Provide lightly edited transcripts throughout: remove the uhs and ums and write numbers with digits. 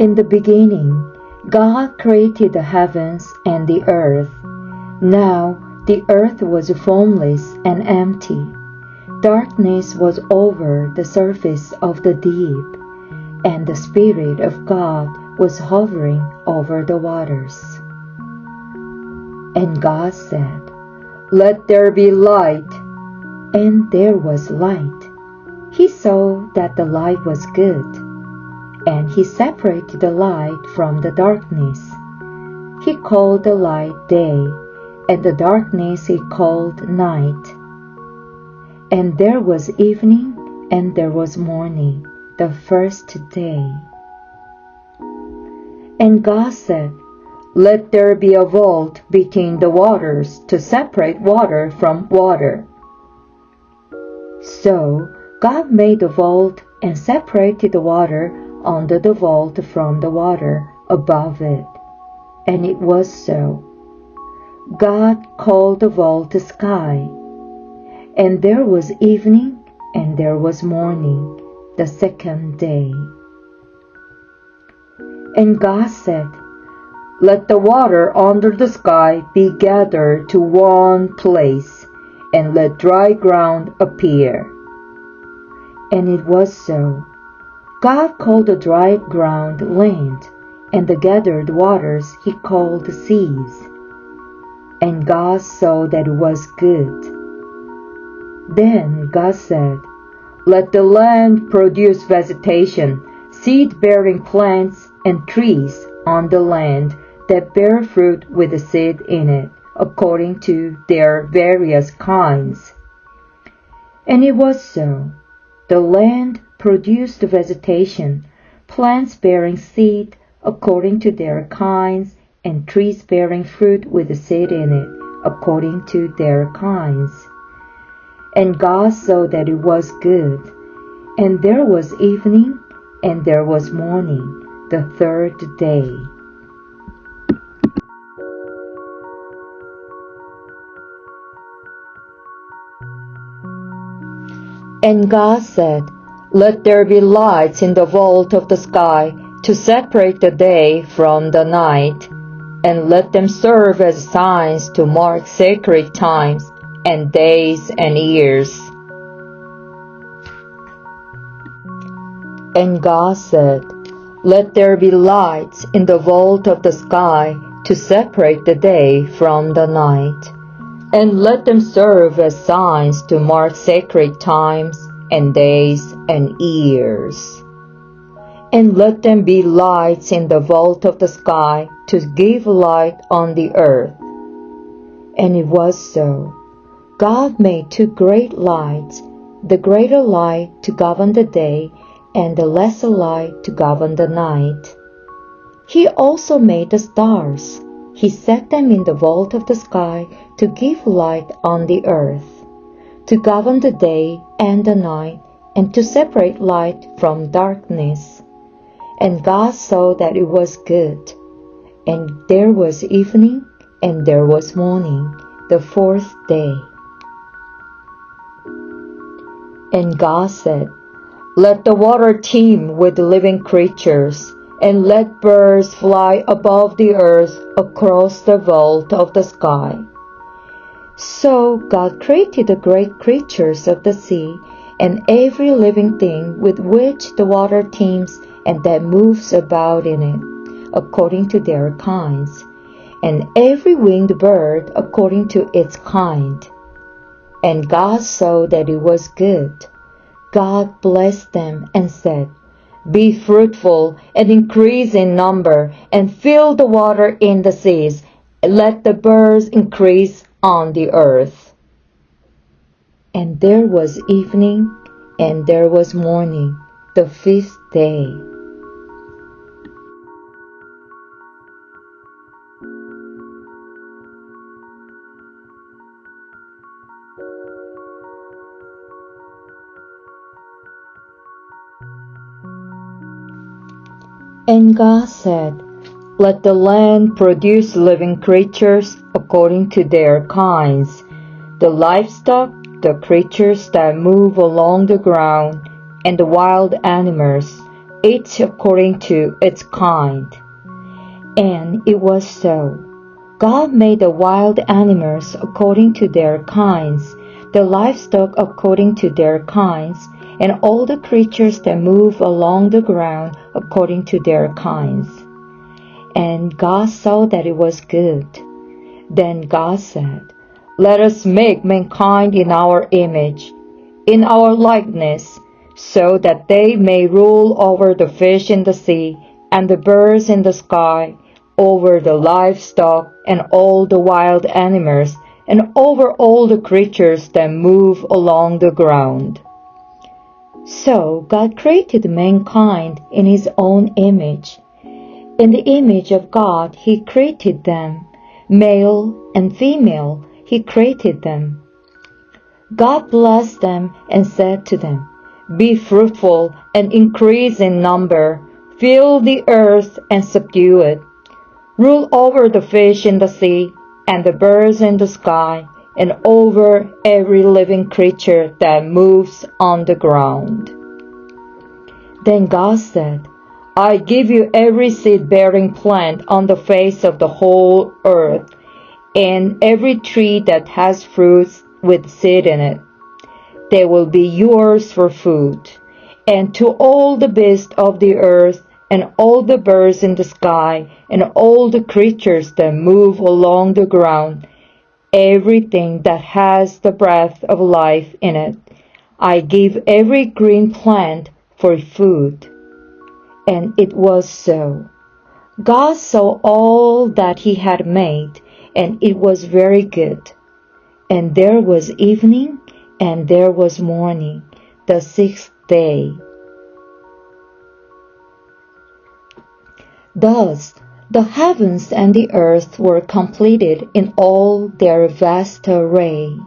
In the beginning, God created the heavens and the earth. Now the earth was formless and empty. Darkness was over the surface of the deep, and the Spirit of God was hovering over the waters. And God said, "Let there be light." And there was light. He saw that the light was good, and He separated the light from the darkness. He called the light day, and the darkness He called night. And there was evening, and there was morning, the first day. And God said, "Let there be a vault between the waters to separate water from water." So God made a vault and separated the water under the vault from the water above it. And it was so. God called the vault the sky. And there was evening, and there was morning, the second day. And God said, "Let the water under the sky be gathered to one place, and let dry ground appear." And it was so. God called the dry ground land, and the gathered waters He called seas. And God saw that it was good. Then God said, "Let the land produce vegetation, seed-bearing plants and trees on the land that bear fruit with the seed in it, according to their various kinds." And it was so. The land produced vegetation, plants bearing seed according to their kinds, and trees bearing fruit with the seed in it, according to their kinds. And God saw that it was good. And there was evening, and there was morning, the third day. And God said, "Let there be lights in the vault of the sky to separate the day from the night, and let them serve as signs to mark sacred times and days and years." And God said, "Let there be lights in the vault of the sky to separate the day from the night, and let them serve as signs to mark sacred times and days and years. And let them be lights in the vault of the sky to give light on the earth." And it was so. God made two great lights, the greater light to govern the day, and the lesser light to govern the night. He also made the stars. He set them in the vault of the sky to give light on the earth, to govern the day and the night, and to separate light from darkness. And God saw that it was good. And there was evening, and there was morning, the fourth day. And God said, "Let the water teem with living creatures, and let birds fly above the earth across the vault of the sky." So God created the great creatures of the sea, and every living thing with which the water teems and that moves about in it, according to their kinds, and every winged bird according to its kind. And God saw that it was good. God blessed them and said, "Be fruitful and increase in number, and fill the water in the seas, and let the birds increase on the earth." And there was evening, and there was morning, the fifth day. And God said, "Let the land produce living creatures according to their kinds, the livestock, the creatures that move along the ground, and the wild animals, each according to its kind. And it was so. God made the wild animals according to their kinds, the livestock according to their kinds, and all the creatures that move along the ground according to their kinds. And God saw that it was good. Then God said, "Let us make mankind in our image, in our likeness, so that they may rule over the fish in the sea and the birds in the sky, over the livestock and all the wild animals, and over all the creatures that move along the ground." So God created mankind in His own image. In the image of God He created them. Male and female He created them. God blessed them and said to them, "Be fruitful and increase in number. Fill the earth and subdue it. Rule over the fish in the sea and the birds in the sky, and over every living creature that moves on the ground." Then God said, "I give you every seed-bearing plant on the face of the whole earth, and every tree that has fruits with seed in it. They will be yours for food. And to all the beasts of the earth, and all the birds in the sky, and all the creatures that move along the ground, everything that has the breath of life in it, I give every green plant for food." And it was so. God saw all that He had made, and it was very good. And there was evening, and there was morning, the sixth day. Thus the heavens and the earth were completed in all their vast array.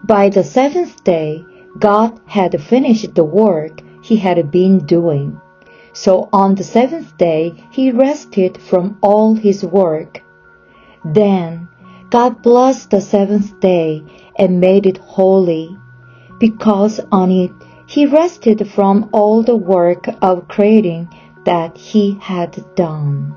By the seventh day, God had finished the work He had been doing. So on the seventh day, He rested from all His work. Then God blessed the seventh day and made it holy, because on it He rested from all the work of creating that He had done.